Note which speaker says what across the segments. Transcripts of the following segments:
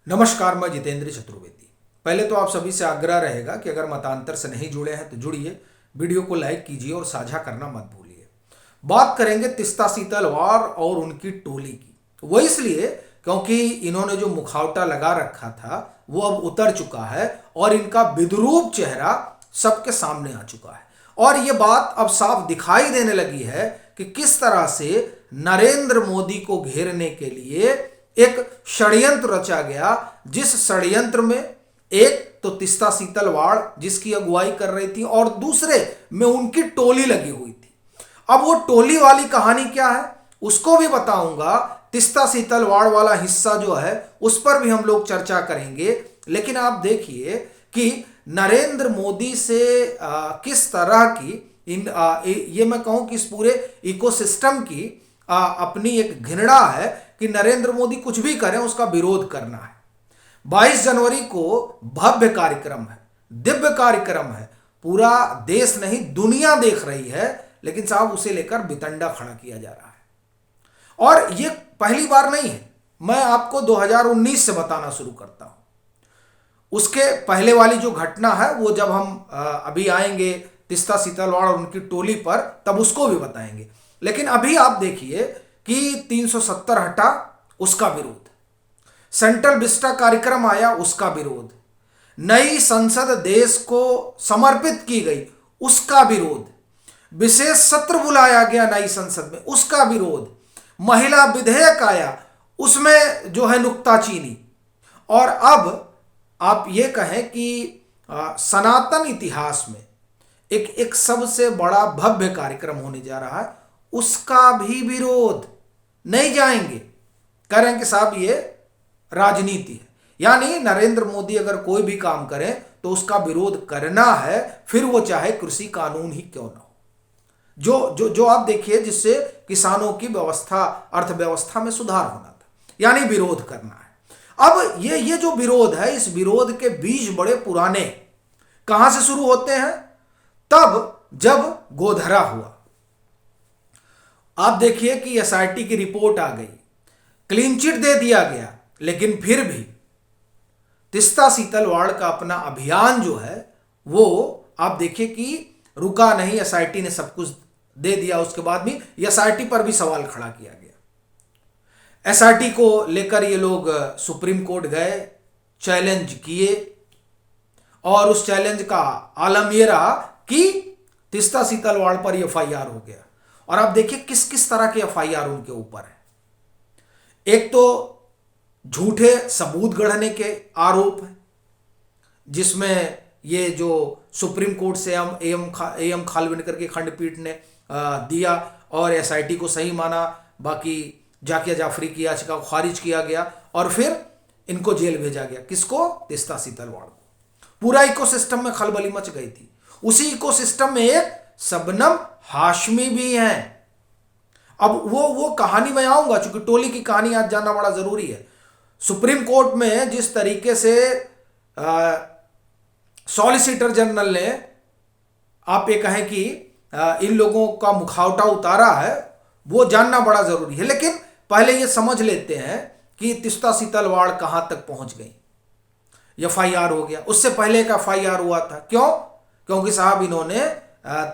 Speaker 1: नमस्कार, मैं जितेंद्र चतुर्वेदी। पहले तो आप सभी से आग्रह रहेगा कि अगर मतांतर से नहीं जुड़े हैं तो जुड़िए, वीडियो को लाइक कीजिए और साझा करना मत भूलिए। बात करेंगे तिस्ता सीतल वार और उनकी टोली की। वो इसलिए क्योंकि इन्होंने जो मुखौटा लगा रखा था वो अब उतर चुका है और इनका विद्रूप चेहरा सबके सामने आ चुका है। और ये बात अब साफ दिखाई देने लगी है कि किस तरह से नरेंद्र मोदी को घेरने के लिए एक षड्यंत्र रचा गया, जिस षड्यंत्र में एक तो तिस्ता सीतल वाड़ जिसकी अगुवाई कर रही थी और दूसरे में उनकी टोली लगी हुई थी। अब वो टोली वाली कहानी क्या है उसको भी बताऊंगा। तिस्ता सीतल वाड़ वाला हिस्सा जो है उस पर भी हम लोग चर्चा करेंगे। लेकिन आप देखिए कि नरेंद्र मोदी से किस तरह की ये मैं कहूं कि इस पूरे इकोसिस्टम की अपनी एक घृणा है कि नरेंद्र मोदी कुछ भी करें उसका विरोध करना है। 22 जनवरी को भव्य कार्यक्रम है, दिव्य कार्यक्रम है, पूरा देश नहीं दुनिया देख रही है, लेकिन साहब उसे लेकर बितंडा खड़ा किया जा रहा है। और ये पहली बार नहीं है। मैं आपको 2019 से बताना शुरू करता हूं। उसके पहले वाली जो घटना है वो जब हम अभी आएंगे तिस्ता सीतलवाड़ और उनकी टोली पर, तब उसको भी बताएंगे। लेकिन अभी आप देखिए कि 370 हटा, उसका विरोध। सेंट्रल विस्टा कार्यक्रम आया, उसका विरोध। नई संसद देश को समर्पित की गई, उसका विरोध। विशेष सत्र बुलाया गया नई संसद में, उसका विरोध। महिला विधेयक आया, उसमें जो है नुक्ताचीनी। और अब आप ये कहें कि सनातन इतिहास में एक सबसे बड़ा भव्य कार्यक्रम होने जा रहा है, उसका भी विरोध। नहीं जाएंगे, कह रहे हैं कि साहब ये राजनीति है। यानी नरेंद्र मोदी अगर कोई भी काम करें तो उसका विरोध करना है, फिर वो चाहे कृषि कानून ही क्यों ना हो। जो जो जो आप देखिए जिससे किसानों की व्यवस्था, अर्थव्यवस्था में सुधार होना था, यानी विरोध करना है। अब ये जो विरोध है, इस विरोध के बीज बड़े पुराने कहां से शुरू होते हैं? तब जब गोधरा हुआ। आप देखिए कि एसआईटी की रिपोर्ट आ गई, क्लीन चिट दे दिया गया, लेकिन फिर भी तिस्ता सीतलवाड़ का अपना अभियान जो है वो आप देखिए कि रुका नहीं। एसआईटी ने सब कुछ दे दिया, उसके बाद भी एसआईटी पर भी सवाल खड़ा किया गया। एसआईटी को लेकर ये लोग सुप्रीम कोर्ट गए, चैलेंज किए, और उस चैलेंज का आलम यह रहा कि तिस्ता सीतलवाड़ पर एफआईआर हो गया। और आप देखिए किस किस तरह के एफआईआर उनके ऊपर है। एक तो झूठे सबूत गढ़ने के आरोप है, जिसमें ये जो सुप्रीम कोर्ट से एम खालविलकर की खंडपीठ ने दिया और एसआईटी को सही माना, बाकी जाकिया जाफरी की याचिका को खारिज किया गया और फिर इनको जेल भेजा गया। किसको? तिस्ता सीतलवाड़ को। पूरा इकोसिस्टम में खलबली मच गई थी। उसी इकोसिस्टम में एक शबनम हाशमी भी हैं। अब वो कहानी में आऊंगा, चूंकि टोली की कहानी आज जानना बड़ा जरूरी है। सुप्रीम कोर्ट में जिस तरीके से सॉलिसिटर जनरल ने, आप ये कहें कि इन लोगों का मुखौटा उतारा है, वो जानना बड़ा जरूरी है। लेकिन पहले ये समझ लेते हैं कि तिस्ता सीतलवाड़ कहां तक पहुंच गई। एफआईआर हो गया, उससे पहले एक एफआईआर हुआ था। क्यों? क्योंकि साहब इन्होंने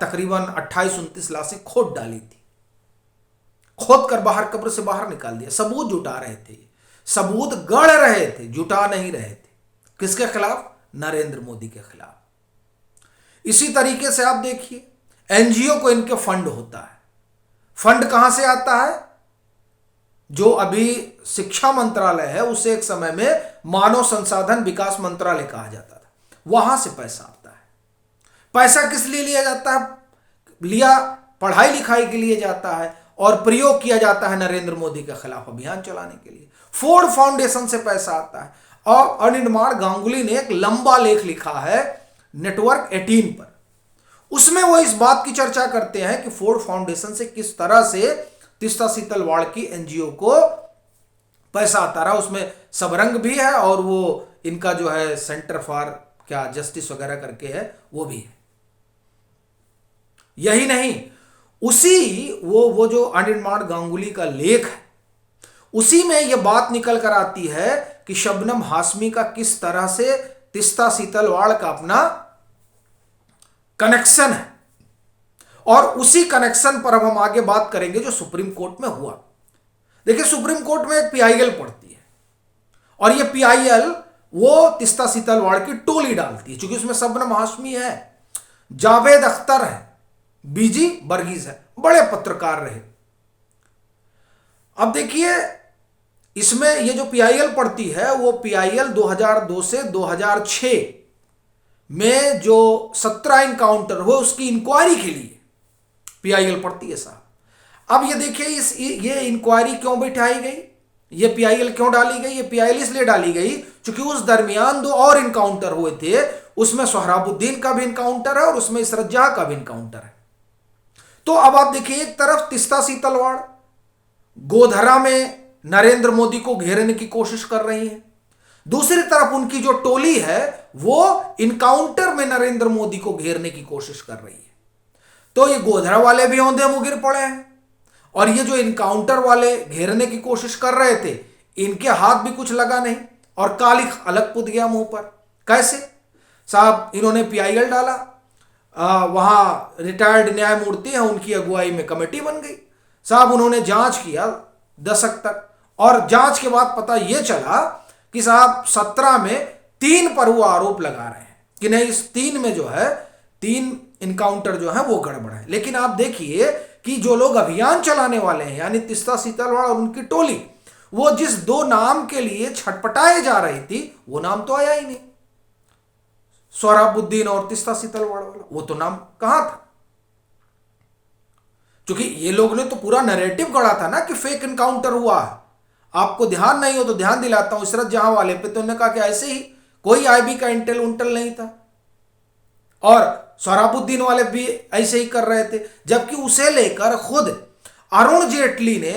Speaker 1: तकरीबन 28-29 लाशें खोद डाली थी, खोद कर बाहर, कब्र से बाहर निकाल दिया। सबूत जुटा रहे थे, सबूत गढ़ रहे थे, जुटा नहीं रहे थे। किसके खिलाफ? नरेंद्र मोदी के खिलाफ। इसी तरीके से आप देखिए एनजीओ को इनके फंड होता है। फंड कहां से आता है? जो अभी शिक्षा मंत्रालय है उसे एक समय में मानव संसाधन विकास मंत्रालय कहा जाता था, वहां से पैसा आता है। पैसा किस लिए लिया जाता है? पढ़ाई लिखाई के लिए जाता है और प्रयोग किया जाता है नरेंद्र मोदी के खिलाफ अभियान चलाने के लिए। फोर्ड फाउंडेशन से पैसा आता है। और अनिल गांगुली ने एक लंबा लेख लिखा है नेटवर्क 18 पर, उसमें वो इस बात की चर्चा करते हैं कि फोर्ड फाउंडेशन से किस तरह से तिस्ता सीतलवाड़ की एनजीओ को पैसा आता रहा। उसमें सबरंग भी है और वो इनका जो है सेंटर फॉर क्या जस्टिस वगैरह करके है, वो भी है। यही नहीं, उसी वो जो अनिल गांगुली का लेख है, उसी में यह बात निकल कर आती है कि शबनम हाशमी का किस तरह से तीस्ता सीतलवाड़ का अपना कनेक्शन है, और उसी कनेक्शन पर अब हम आगे बात करेंगे जो सुप्रीम कोर्ट में हुआ। देखिए, सुप्रीम कोर्ट में एक पीआईएल पड़ती है और ये पीआईएल वो तीस्ता सीतलवाड़ की टोली डालती है, क्योंकि उसमें शबनम हाशमी है, जावेद अख्तर है, बीजी वर्गीज है, बड़े पत्रकार रहे। अब देखिए, इसमें ये जो पीआईएल पड़ती है वो पीआईएल 2002 से 2006 में जो 17 इनकाउंटर हुए उसकी इंक्वायरी के लिए पीआईएल पड़ती है साहब। अब ये देखिए, ये इंक्वायरी क्यों बैठाई गई, ये पीआईएल क्यों डाली गई? ये पीआईएल इसलिए डाली गई क्योंकि उस दरमियान 2 और इनकाउंटर हुए थे, उसमें सोहराबुद्दीन का भी इनकाउंटर है और उसमें इशरत जहां का भी इनकाउंटर है। तो अब आप देखिए, एक तरफ तीस्ता सीतलवाड़ गोधरा में नरेंद्र मोदी को घेरने की कोशिश कर रही है, दूसरी तरफ उनकी जो टोली है वो इनकाउंटर में नरेंद्र मोदी को घेरने की कोशिश कर रही है। तो ये गोधरा वाले भी औंधे मुंह गिर पड़े हैं, और ये जो इनकाउंटर वाले घेरने की कोशिश कर रहे थे, इनके हाथ भी कुछ लगा नहीं और कालिख अलग पुत गया मुंह पर। कैसे साहब? इन्होंने पीआईएल डाला, वहां रिटायर्ड न्यायमूर्ति हैं, उनकी अगुवाई में कमेटी बन गई साहब। उन्होंने जांच किया दशक तक, और जांच के बाद पता यह चला कि साहब 17 में 3 पर वो आरोप लगा रहे हैं कि नहीं, इस 3 में जो है 3 इनकाउंटर जो है वो गड़बड़ है। लेकिन आप देखिए कि जो लोग अभियान चलाने वाले हैं, यानी तीस्ता सीतलवाड़ और उनकी टोली, वो जिस 2 नाम के लिए छटपटाए जा रही थी वो नाम तो आया ही नहीं, सोहराबुद्दीन और तीस्ता सीतलवाड़ वाला, वो तो नाम कहां था? क्योंकि ये लोग ने तो पूरा नैरेटिव गढ़ा था ना कि फेक इनकाउंटर हुआ है। आपको ध्यान नहीं हो तो ध्यान दिलाता हूं, इशरत जहां वाले पे तो उन्होंने कहा कि ऐसे ही कोई आईबी का इंटेल उंटेल नहीं था, और सोहराबुद्दीन वाले भी ऐसे ही कर रहे थे, जबकि उसे लेकर खुद अरुण जेटली ने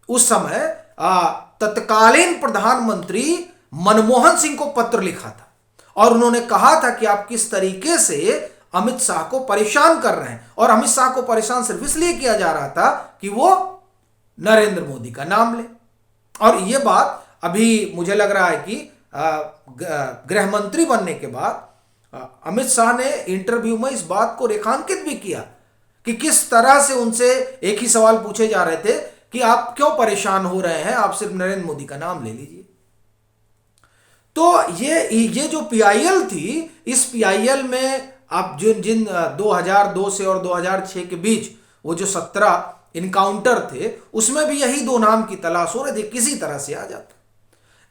Speaker 1: उस समय तत्कालीन प्रधानमंत्री मनमोहन सिंह को पत्र लिखा था, और उन्होंने कहा था कि आप किस तरीके से अमित शाह को परेशान कर रहे हैं, और अमित शाह को परेशान सिर्फ इसलिए किया जा रहा था कि वो नरेंद्र मोदी का नाम ले। और ये बात अभी मुझे लग रहा है कि गृह मंत्री बनने के बाद अमित शाह ने इंटरव्यू में इस बात को रेखांकित भी किया कि किस तरह से उनसे एक ही सवाल पूछे जा रहे थे कि आप क्यों परेशान हो रहे हैं, आप सिर्फ नरेंद्र मोदी का नाम ले लीजिए। तो ये जो पीआईएल थी, इस पीआईएल में आप जिन 2002 से और 2006 के बीच वो जो 17 इनकाउंटर थे, उसमें भी यही 2 नाम की तलाश हो रही थी, किसी तरह से आ जाता।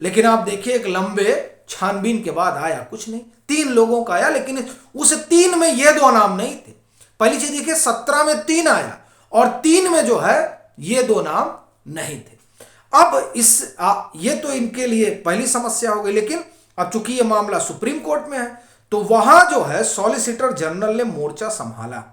Speaker 1: लेकिन आप देखिए, एक लंबे छानबीन के बाद आया कुछ नहीं, 3 लोगों का आया, लेकिन उस 3 में ये 2 नाम नहीं थे। पहली चीज देखिए, 17 में 3 आया और 3 में जो है ये 2 नाम नहीं थे। अब ये तो इनके लिए पहली समस्या हो गई। लेकिन अब चूंकि ये मामला सुप्रीम कोर्ट में है, तो वहां जो है सॉलिसिटर जनरल ने मोर्चा संभाला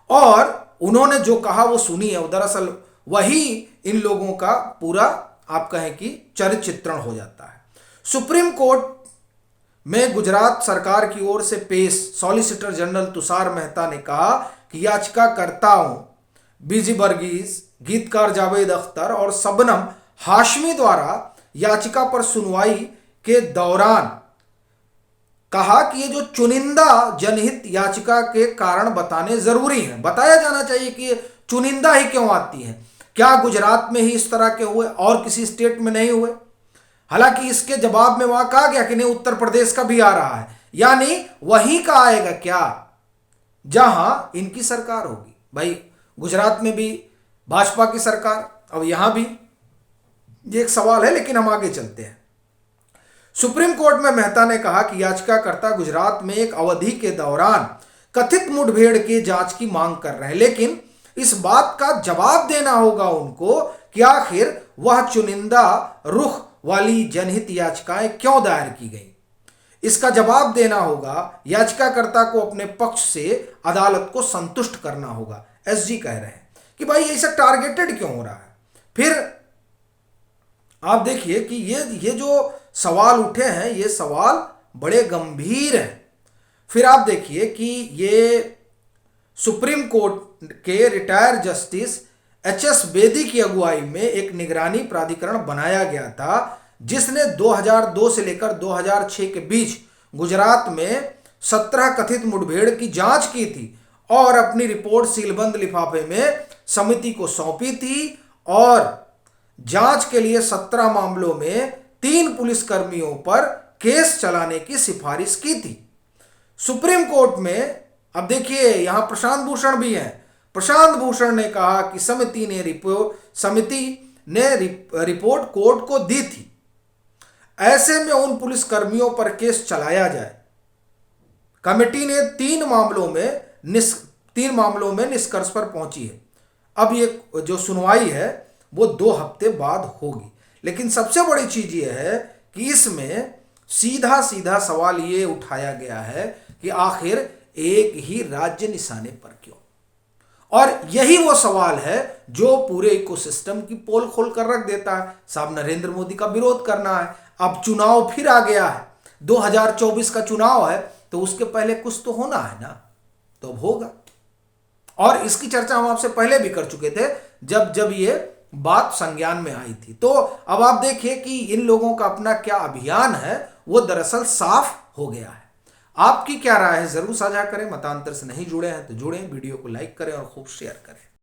Speaker 1: और उन्होंने जो कहा वो सुनी है। दरअसल वही इन लोगों का पूरा आप कहें कि चरित्र चित्रण हो जाता है। सुप्रीम कोर्ट में गुजरात सरकार की ओर से पेश सॉलिसिटर जनरल तुषार मेहता ने कहा कि याचिकाकर्ताओं बीजी वर्गीज, गीतकार जावेद अख्तर और शबनम हाशमी द्वारा याचिका पर सुनवाई के दौरान कहा कि ये जो चुनिंदा जनहित याचिका के कारण बताने जरूरी है। बताया जाना चाहिए कि ये चुनिंदा ही क्यों आती है, क्या गुजरात में ही इस तरह के हुए और किसी स्टेट में नहीं हुए? हालांकि इसके जवाब में वहां कहा गया कि नहीं, उत्तर प्रदेश का भी आ रहा है, यानी वहीं का आएगा क्या जहां इनकी सरकार होगी। भाई गुजरात में भी भाजपा की सरकार, अब यहां भी ये एक सवाल है। लेकिन हम आगे चलते हैं। सुप्रीम कोर्ट में मेहता ने कहा कि याचिकाकर्ता गुजरात में एक अवधि के दौरान कथित मुठभेड़ की जांच की मांग कर रहे हैं, लेकिन इस बात का जवाब देना होगा उनको कि आखिर वह चुनिंदा रुख वाली जनहित याचिकाएं क्यों दायर की गई। इसका जवाब देना होगा, याचिकाकर्ता को अपने पक्ष से अदालत को संतुष्ट करना होगा। एसजी कह रहे हैं कि भाई ऐसा टारगेटेड क्यों हो रहा है। फिर आप देखिए कि ये जो सवाल उठे हैं, ये सवाल बड़े गंभीर हैं। फिर आप देखिए कि ये सुप्रीम कोर्ट के रिटायर्ड जस्टिस एचएस बेदी की अगुवाई में एक निगरानी प्राधिकरण बनाया गया था जिसने 2002 से लेकर 2006 के बीच गुजरात में 17 कथित मुठभेड़ की जांच की थी और अपनी रिपोर्ट सीलबंद लिफाफे में समिति को सौंपी थी और जांच के लिए 17 मामलों में 3 पुलिसकर्मियों पर केस चलाने की सिफारिश की थी। सुप्रीम कोर्ट में अब देखिए यहां प्रशांत भूषण भी हैं। प्रशांत भूषण ने कहा कि समिति ने रिपोर्ट कोर्ट को दी थी, ऐसे में उन पुलिसकर्मियों पर केस चलाया जाए। कमेटी ने 3 मामलों में निष्कर्ष पर पहुंची है। अब ये जो सुनवाई है वो 2 हफ्ते बाद होगी। लेकिन सबसे बड़ी चीज ये है कि इसमें सीधा सीधा सवाल ये उठाया गया है कि आखिर एक ही राज्य निशाने पर क्यों। और यही वो सवाल है जो पूरे इकोसिस्टम की पोल खोल कर रख देता है। साहब नरेंद्र मोदी का विरोध करना है, अब चुनाव फिर आ गया है, 2024 का चुनाव है, तो उसके पहले कुछ तो होना है ना, तो अब होगा। और इसकी चर्चा हम आपसे पहले भी कर चुके थे जब ये बात संज्ञान में आई थी। तो अब आप देखिए कि इन लोगों का अपना क्या अभियान है वो दरअसल साफ हो गया है। आपकी क्या राय है जरूर साझा करें। मतांतर से नहीं जुड़े हैं तो जुड़ें, वीडियो को लाइक करें और खूब शेयर करें।